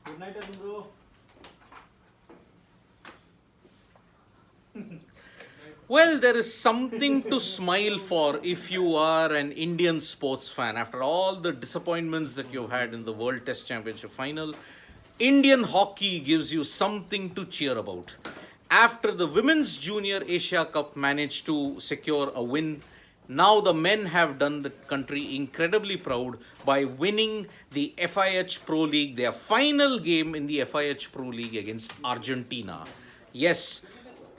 Good night, bro. Well, there is something to smile for if you are an Indian sports fan. After all the disappointments that you've had in the World Test Championship final, Indian hockey gives you something to cheer about. After the Women's Junior Asia Cup managed to secure a win, now the men have done the country incredibly proud by winning the FIH Pro League, their final game in the FIH Pro League against Argentina. Yes,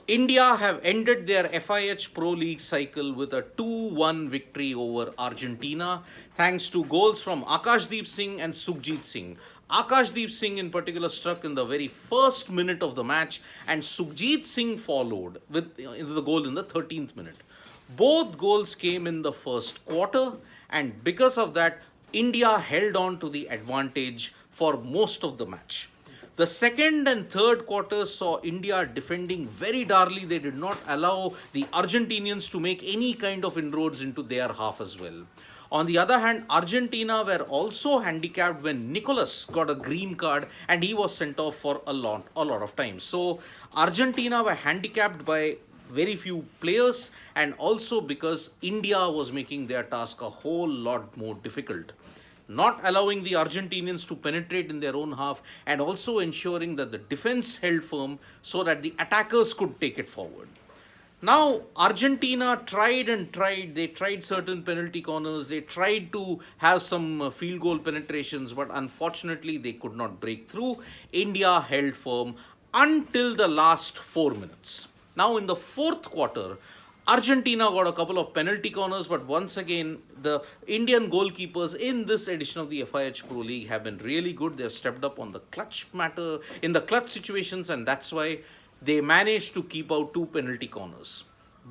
India have ended their FIH Pro League cycle with a 2-1 victory over Argentina thanks to goals from Akashdeep Singh and Sukhjit Singh. Akashdeep Singh in particular struck in the very first minute of the match and Sukhjit Singh followed with the goal in the 13th minute. Both goals came in the first quarter, and because of that, India held on to the advantage for most of the match. The second and third quarters saw India defending very darkly. They did not allow the Argentinians to make any kind of inroads into their half as well. On the other hand, Argentina were also handicapped when Nicolas got a green card and he was sent off for a lot of time. So Argentina were handicapped by very few players and also because India was making their task a whole lot more difficult, not allowing the Argentinians to penetrate in their own half and also ensuring that the defense held firm so that the attackers could take it forward. Now, Argentina tried and tried. They tried certain penalty corners. They tried to have some field goal penetrations, but unfortunately, they could not break through. India held firm until the last 4 minutes. Now, in the fourth quarter, Argentina got a couple of penalty corners, but once again, the Indian goalkeepers in this edition of the FIH Pro League have been really good. They've stepped up on the clutch matter, in the clutch situations, and that's why they managed to keep out two penalty corners.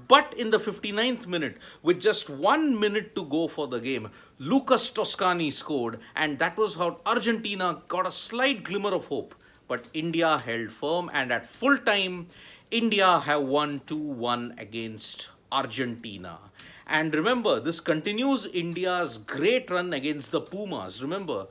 But in the 59th minute, with just 1 minute to go for the game, Lucas Toscani scored, and that was how Argentina got a slight glimmer of hope. But India held firm, and at full time, India have won 2-1 against Argentina. And remember, this continues India's great run against the Pumas. Remember,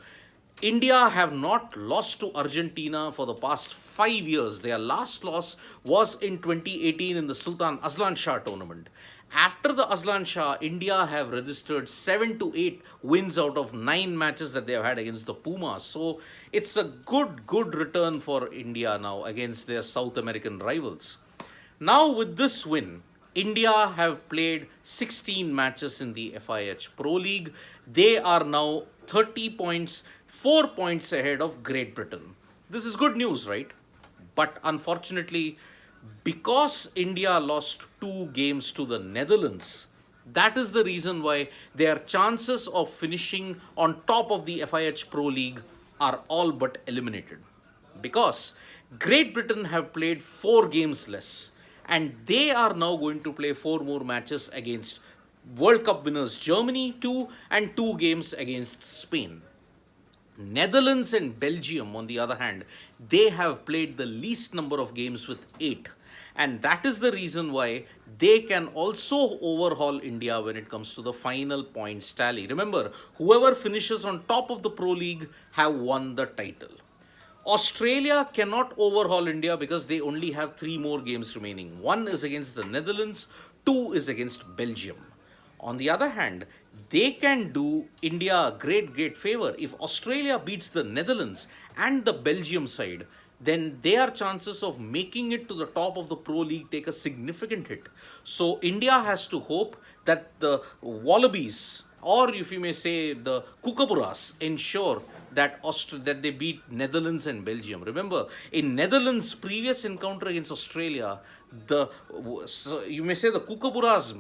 India have not lost to Argentina for the past 5 years. Their last loss was in 2018 in the Sultan Azlan Shah tournament. After the Azlan Shah, India have registered 7 to 8 wins out of 9 matches that they have had against the Pumas. So it's a good return for India now against their South American rivals. Now with this win, India have played 16 matches in the FIH Pro League. They are now 30 points, 4 points ahead of Great Britain. This is good news, right? But unfortunately, because India lost 2 games to the Netherlands, that is the reason why their chances of finishing on top of the FIH Pro League are all but eliminated. Because Great Britain have played 4 games less, and they are now going to play 4 more matches against World Cup winners Germany, 2, and 2 games against Spain. Netherlands and Belgium, on the other hand, they have played the least number of games with 8. And that is the reason why they can also overhaul India when it comes to the final points tally. Remember, whoever finishes on top of the Pro League have won the title. Australia cannot overhaul India because they only have 3 more games remaining. 1 is against the Netherlands, 2 is against Belgium. On the other hand, they can do India a great favor. If Australia beats the Netherlands and the Belgium side, then their chances of making it to the top of the Pro League take a significant hit. So India has to hope that the Wallabies, or if you may say the Kookaburras, ensure that that they beat Netherlands and Belgium. Remember, in Netherlands' previous encounter against Australia, you may say the Kookaburras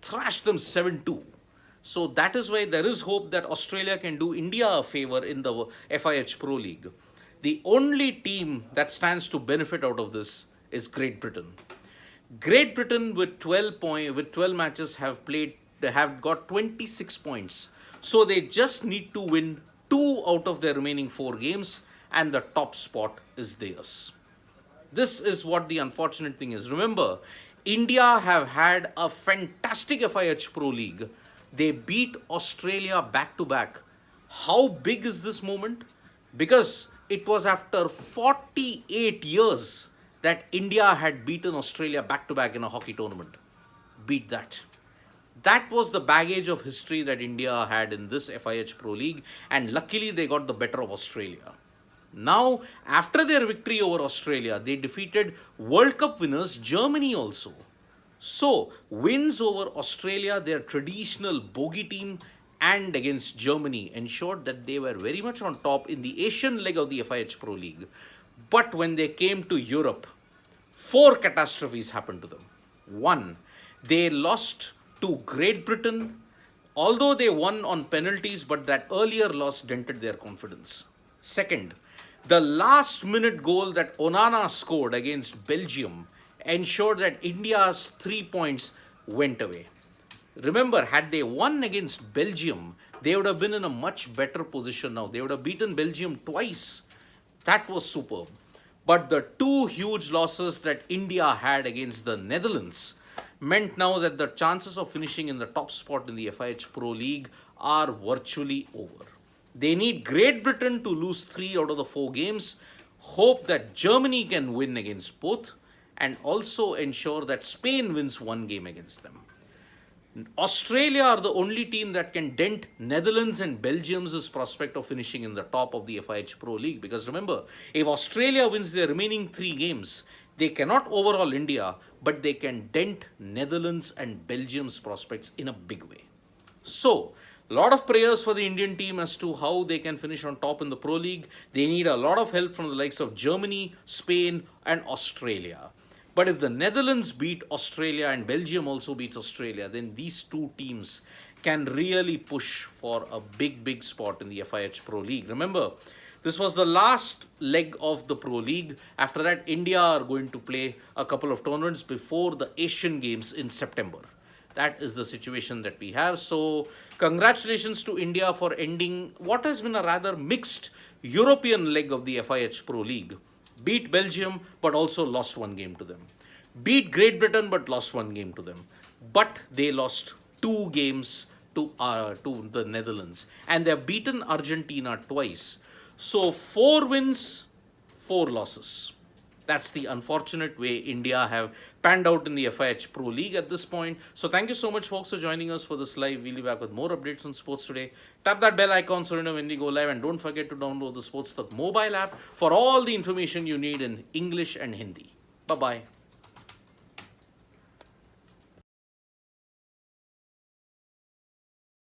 thrashed them 7-2. So that is why there is hope that Australia can do India a favor in the FIH Pro League. The only team that stands to benefit out of this is Great Britain. Great Britain with 12 matches have got 26 points. So they just need to win 2 out of their remaining 4 games and the top spot is theirs. This is what the unfortunate thing is. Remember, India have had a fantastic FIH Pro League. They beat Australia back to back. How big is this moment? Because it was after 48 years that India had beaten Australia back to back in a hockey tournament. Beat that. That was the baggage of history that India had in this FIH Pro League, and luckily they got the better of Australia. Now, after their victory over Australia, they defeated World Cup winners Germany also. So, wins over Australia, their traditional bogey team, and against Germany ensured that they were very much on top in the Asian leg of the FIH Pro League. But when they came to Europe, four catastrophes happened to them. One, they lost to Great Britain, although they won on penalties, but that earlier loss dented their confidence. Second, the last minute goal that Onana scored against Belgium ensured that India's 3 points went away. Remember, had they won against Belgium, they would have been in a much better position now. They would have beaten Belgium twice. That was superb. But the two huge losses that India had against the Netherlands meant now that the chances of finishing in the top spot in the FIH Pro League are virtually over. They need Great Britain to lose 3 out of the 4 games, hope that Germany can win against both, and also ensure that Spain wins 1 game against them. Australia are the only team that can dent Netherlands and Belgium's prospect of finishing in the top of the FIH Pro League. Because remember, if Australia wins their remaining 3 games, they cannot overhaul India, but they can dent Netherlands and Belgium's prospects in a big way. So, a lot of prayers for the Indian team as to how they can finish on top in the Pro League. They need a lot of help from the likes of Germany, Spain, and Australia. But if the Netherlands beat Australia and Belgium also beats Australia, then these two teams can really push for a big spot in the FIH Pro League. Remember, this was the last leg of the Pro League. After that, India are going to play a couple of tournaments before the Asian Games in September. That is the situation that we have. So, congratulations to India for ending what has been a rather mixed European leg of the FIH Pro League. Beat Belgium, but also lost 1 game to them. Beat Great Britain, but lost 1 game to them. But they lost 2 games to the Netherlands. And they have beaten Argentina twice. So 4 wins, 4 losses. That's the unfortunate way India have panned out in the FIH Pro League at this point. So thank you so much, folks, for joining us for this live. We'll be back with more updates on sports today. Tap that bell icon so you know when we go live. And don't forget to download the AajTak mobile app for all the information you need in English and Hindi. Bye-bye.